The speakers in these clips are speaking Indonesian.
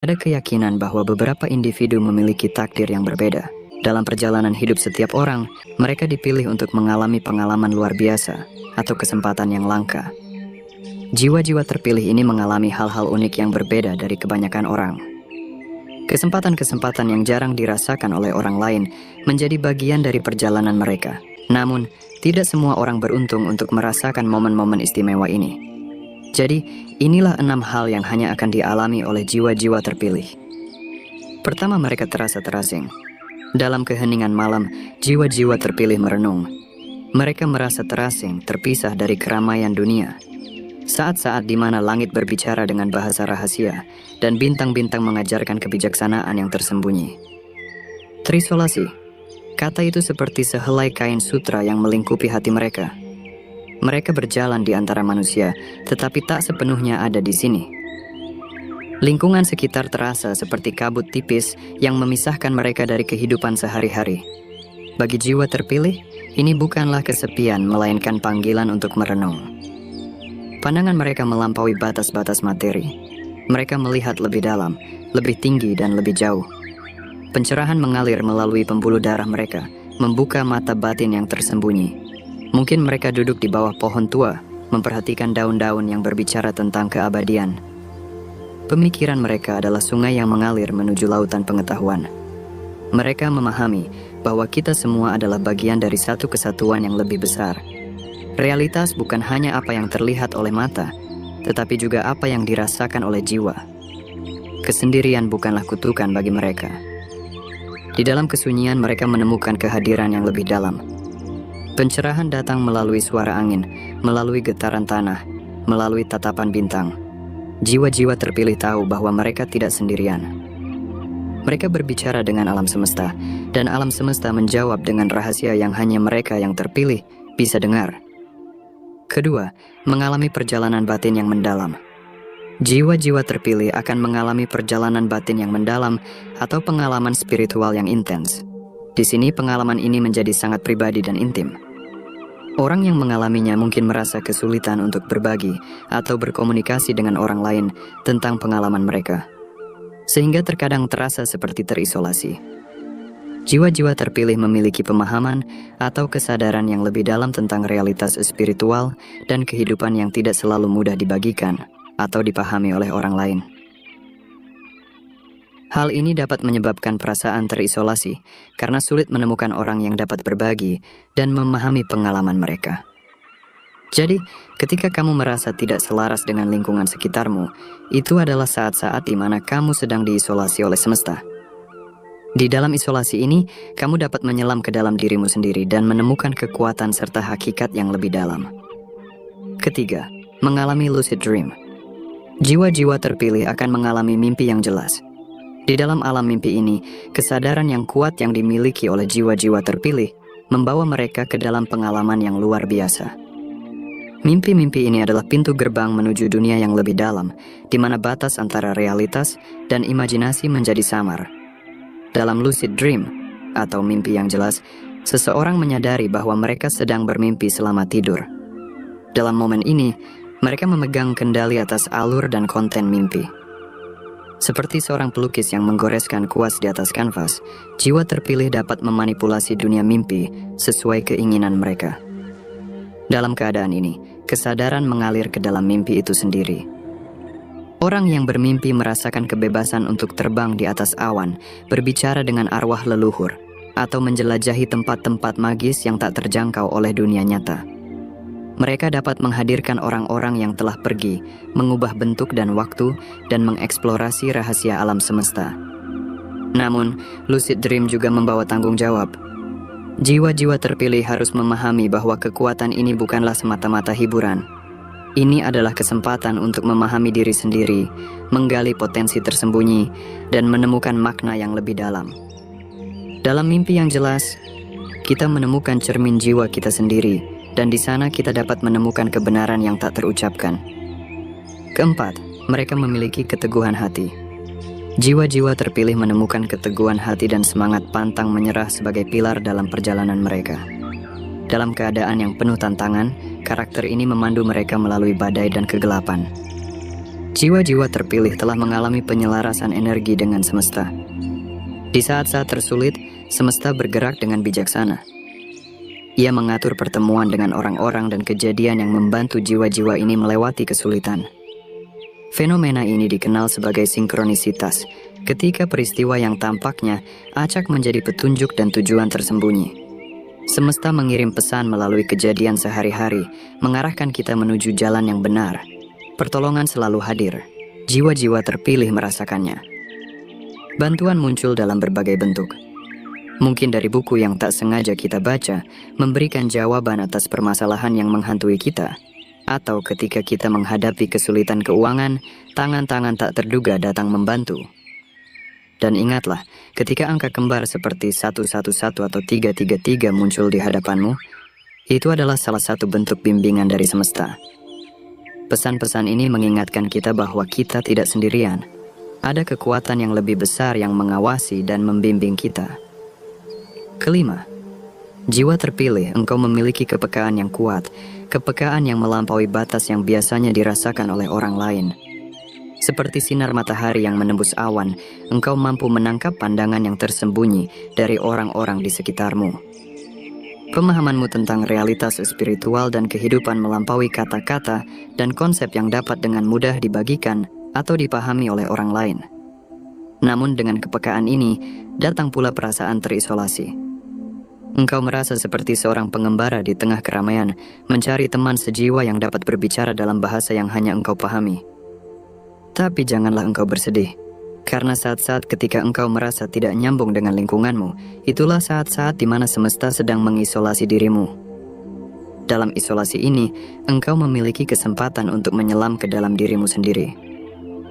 Ada keyakinan bahwa beberapa individu memiliki takdir yang berbeda. Dalam perjalanan hidup setiap orang, mereka dipilih untuk mengalami pengalaman luar biasa atau kesempatan yang langka. Jiwa-jiwa terpilih ini mengalami hal-hal unik yang berbeda dari kebanyakan orang. Kesempatan-kesempatan yang jarang dirasakan oleh orang lain menjadi bagian dari perjalanan mereka. Namun, tidak semua orang beruntung untuk merasakan momen-momen istimewa ini. Jadi, inilah 6 hal yang hanya akan dialami oleh jiwa-jiwa terpilih. Pertama, mereka terasa terasing. Dalam keheningan malam, jiwa-jiwa terpilih merenung. Mereka merasa terasing, terpisah dari keramaian dunia. Saat-saat di mana langit berbicara dengan bahasa rahasia dan bintang-bintang mengajarkan kebijaksanaan yang tersembunyi. Terisolasi. Kata itu seperti sehelai kain sutra yang melingkupi hati mereka. Mereka berjalan di antara manusia, tetapi tak sepenuhnya ada di sini. Lingkungan sekitar terasa seperti kabut tipis yang memisahkan mereka dari kehidupan sehari-hari. Bagi jiwa terpilih, ini bukanlah kesepian, melainkan panggilan untuk merenung. Pandangan mereka melampaui batas-batas materi. Mereka melihat lebih dalam, lebih tinggi, dan lebih jauh. Pencerahan mengalir melalui pembuluh darah mereka, membuka mata batin yang tersembunyi. Mungkin mereka duduk di bawah pohon tua, memperhatikan daun-daun yang berbicara tentang keabadian. Pemikiran mereka adalah sungai yang mengalir menuju lautan pengetahuan. Mereka memahami bahwa kita semua adalah bagian dari satu kesatuan yang lebih besar. Realitas bukan hanya apa yang terlihat oleh mata, tetapi juga apa yang dirasakan oleh jiwa. Kesendirian bukanlah kutukan bagi mereka. Di dalam kesunyian mereka menemukan kehadiran yang lebih dalam. Pencerahan datang melalui suara angin, melalui getaran tanah, melalui tatapan bintang. Jiwa-jiwa terpilih tahu bahwa mereka tidak sendirian. Mereka berbicara dengan alam semesta, dan alam semesta menjawab dengan rahasia yang hanya mereka yang terpilih bisa dengar. Kedua, mengalami perjalanan batin yang mendalam. Jiwa-jiwa terpilih akan mengalami perjalanan batin yang mendalam atau pengalaman spiritual yang intens. Di sini pengalaman ini menjadi sangat pribadi dan intim. Orang yang mengalaminya mungkin merasa kesulitan untuk berbagi atau berkomunikasi dengan orang lain tentang pengalaman mereka, sehingga terkadang terasa seperti terisolasi. Jiwa-jiwa terpilih memiliki pemahaman atau kesadaran yang lebih dalam tentang realitas spiritual dan kehidupan yang tidak selalu mudah dibagikan atau dipahami oleh orang lain. Hal ini dapat menyebabkan perasaan terisolasi karena sulit menemukan orang yang dapat berbagi dan memahami pengalaman mereka. Jadi, ketika kamu merasa tidak selaras dengan lingkungan sekitarmu, itu adalah saat-saat di mana kamu sedang diisolasi oleh semesta. Di dalam isolasi ini, kamu dapat menyelam ke dalam dirimu sendiri dan menemukan kekuatan serta hakikat yang lebih dalam. Ketiga, mengalami lucid dream. Jiwa-jiwa terpilih akan mengalami mimpi yang jelas. Di dalam alam mimpi ini, kesadaran yang kuat yang dimiliki oleh jiwa-jiwa terpilih membawa mereka ke dalam pengalaman yang luar biasa. Mimpi-mimpi ini adalah pintu gerbang menuju dunia yang lebih dalam, di mana batas antara realitas dan imajinasi menjadi samar. Dalam lucid dream, atau mimpi yang jelas, seseorang menyadari bahwa mereka sedang bermimpi selama tidur. Dalam momen ini, mereka memegang kendali atas alur dan konten mimpi. Seperti seorang pelukis yang menggoreskan kuas di atas kanvas, jiwa terpilih dapat memanipulasi dunia mimpi sesuai keinginan mereka. Dalam keadaan ini, kesadaran mengalir ke dalam mimpi itu sendiri. Orang yang bermimpi merasakan kebebasan untuk terbang di atas awan, berbicara dengan arwah leluhur, atau menjelajahi tempat-tempat magis yang tak terjangkau oleh dunia nyata. Mereka dapat menghadirkan orang-orang yang telah pergi, mengubah bentuk dan waktu, dan mengeksplorasi rahasia alam semesta. Namun, lucid dream juga membawa tanggung jawab. Jiwa-jiwa terpilih harus memahami bahwa kekuatan ini bukanlah semata-mata hiburan. Ini adalah kesempatan untuk memahami diri sendiri, menggali potensi tersembunyi, dan menemukan makna yang lebih dalam. Dalam mimpi yang jelas, kita menemukan cermin jiwa kita sendiri, dan di sana kita dapat menemukan kebenaran yang tak terucapkan. Keempat, mereka memiliki keteguhan hati. Jiwa-jiwa terpilih menemukan keteguhan hati dan semangat pantang menyerah sebagai pilar dalam perjalanan mereka. Dalam keadaan yang penuh tantangan, karakter ini memandu mereka melalui badai dan kegelapan. Jiwa-jiwa terpilih telah mengalami penyelarasan energi dengan semesta. Di saat-saat tersulit, semesta bergerak dengan bijaksana. Ia mengatur pertemuan dengan orang-orang dan kejadian yang membantu jiwa-jiwa ini melewati kesulitan. Fenomena ini dikenal sebagai sinkronisitas, ketika peristiwa yang tampaknya acak menjadi petunjuk dan tujuan tersembunyi. Semesta mengirim pesan melalui kejadian sehari-hari, mengarahkan kita menuju jalan yang benar. Pertolongan selalu hadir, jiwa-jiwa terpilih merasakannya. Bantuan muncul dalam berbagai bentuk. Mungkin dari buku yang tak sengaja kita baca, memberikan jawaban atas permasalahan yang menghantui kita. Atau ketika kita menghadapi kesulitan keuangan, tangan-tangan tak terduga datang membantu. Dan ingatlah, ketika angka kembar seperti 111 atau 333 muncul di hadapanmu, itu adalah salah satu bentuk bimbingan dari semesta. Pesan-pesan ini mengingatkan kita bahwa kita tidak sendirian. Ada kekuatan yang lebih besar yang mengawasi dan membimbing kita. Kelima, jiwa terpilih, engkau memiliki kepekaan yang kuat, kepekaan yang melampaui batas yang biasanya dirasakan oleh orang lain. Seperti sinar matahari yang menembus awan, engkau mampu menangkap pandangan yang tersembunyi dari orang-orang di sekitarmu. Pemahamanmu tentang realitas spiritual dan kehidupan melampaui kata-kata dan konsep yang dapat dengan mudah dibagikan atau dipahami oleh orang lain. Namun dengan kepekaan ini, datang pula perasaan terisolasi. Engkau merasa seperti seorang pengembara di tengah keramaian, mencari teman sejiwa yang dapat berbicara dalam bahasa yang hanya engkau pahami. Tapi janganlah engkau bersedih, karena saat-saat ketika engkau merasa tidak nyambung dengan lingkunganmu, itulah saat-saat di mana semesta sedang mengisolasi dirimu. Dalam isolasi ini, engkau memiliki kesempatan untuk menyelam ke dalam dirimu sendiri.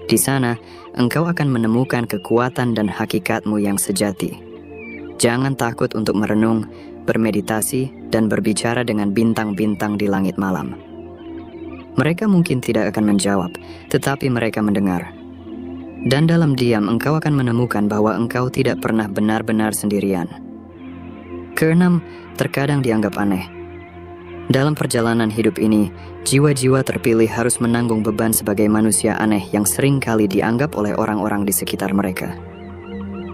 Di sana, engkau akan menemukan kekuatan dan hakikatmu yang sejati. Jangan takut untuk merenung, bermeditasi, dan berbicara dengan bintang-bintang di langit malam. Mereka mungkin tidak akan menjawab, tetapi mereka mendengar. Dan dalam diam engkau akan menemukan bahwa engkau tidak pernah benar-benar sendirian. Keenam, terkadang dianggap aneh. Dalam perjalanan hidup ini, jiwa-jiwa terpilih harus menanggung beban sebagai manusia aneh yang sering kali dianggap oleh orang-orang di sekitar mereka.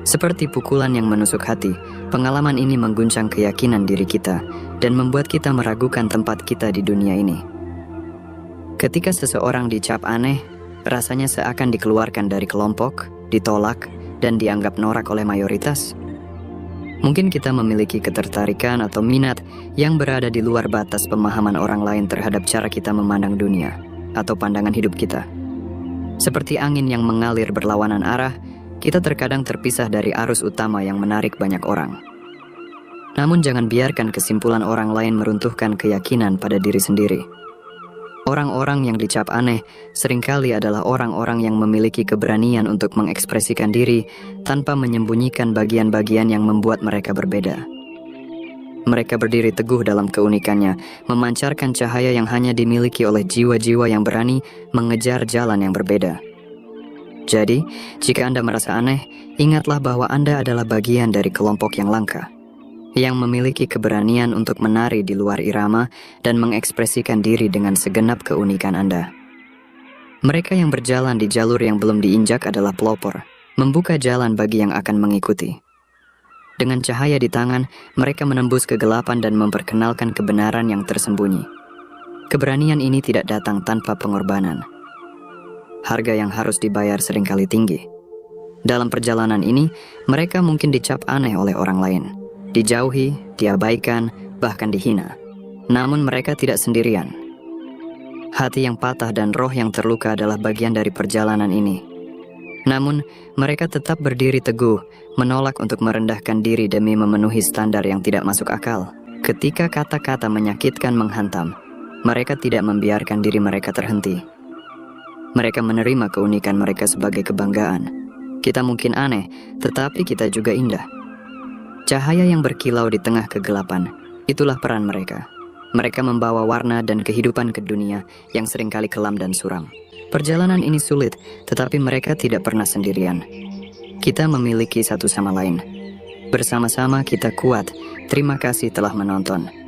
Seperti pukulan yang menusuk hati, pengalaman ini mengguncang keyakinan diri kita dan membuat kita meragukan tempat kita di dunia ini. Ketika seseorang dicap aneh, rasanya seakan dikeluarkan dari kelompok, ditolak, dan dianggap norak oleh mayoritas. Mungkin kita memiliki ketertarikan atau minat yang berada di luar batas pemahaman orang lain terhadap cara kita memandang dunia atau pandangan hidup kita. Seperti angin yang mengalir berlawanan arah, kita terkadang terpisah dari arus utama yang menarik banyak orang. Namun jangan biarkan kesimpulan orang lain meruntuhkan keyakinan pada diri sendiri. Orang-orang yang dicap aneh seringkali adalah orang-orang yang memiliki keberanian untuk mengekspresikan diri tanpa menyembunyikan bagian-bagian yang membuat mereka berbeda. Mereka berdiri teguh dalam keunikannya, memancarkan cahaya yang hanya dimiliki oleh jiwa-jiwa yang berani mengejar jalan yang berbeda. Jadi, jika Anda merasa aneh, ingatlah bahwa Anda adalah bagian dari kelompok yang langka, yang memiliki keberanian untuk menari di luar irama dan mengekspresikan diri dengan segenap keunikan Anda. Mereka yang berjalan di jalur yang belum diinjak adalah pelopor, membuka jalan bagi yang akan mengikuti. Dengan cahaya di tangan, mereka menembus kegelapan dan memperkenalkan kebenaran yang tersembunyi. Keberanian ini tidak datang tanpa pengorbanan. Harga yang harus dibayar seringkali tinggi. Dalam perjalanan ini, mereka mungkin dicap aneh oleh orang lain, dijauhi, diabaikan, bahkan dihina. Namun mereka tidak sendirian. Hati yang patah dan roh yang terluka adalah bagian dari perjalanan ini. Namun, mereka tetap berdiri teguh, menolak untuk merendahkan diri demi memenuhi standar yang tidak masuk akal. Ketika kata-kata menyakitkan menghantam, mereka tidak membiarkan diri mereka terhenti. Mereka menerima keunikan mereka sebagai kebanggaan. Kita mungkin aneh, tetapi kita juga indah. Cahaya yang berkilau di tengah kegelapan, itulah peran mereka. Mereka membawa warna dan kehidupan ke dunia yang seringkali kelam dan suram. Perjalanan ini sulit, tetapi mereka tidak pernah sendirian. Kita memiliki satu sama lain. Bersama-sama kita kuat. Terima kasih telah menonton.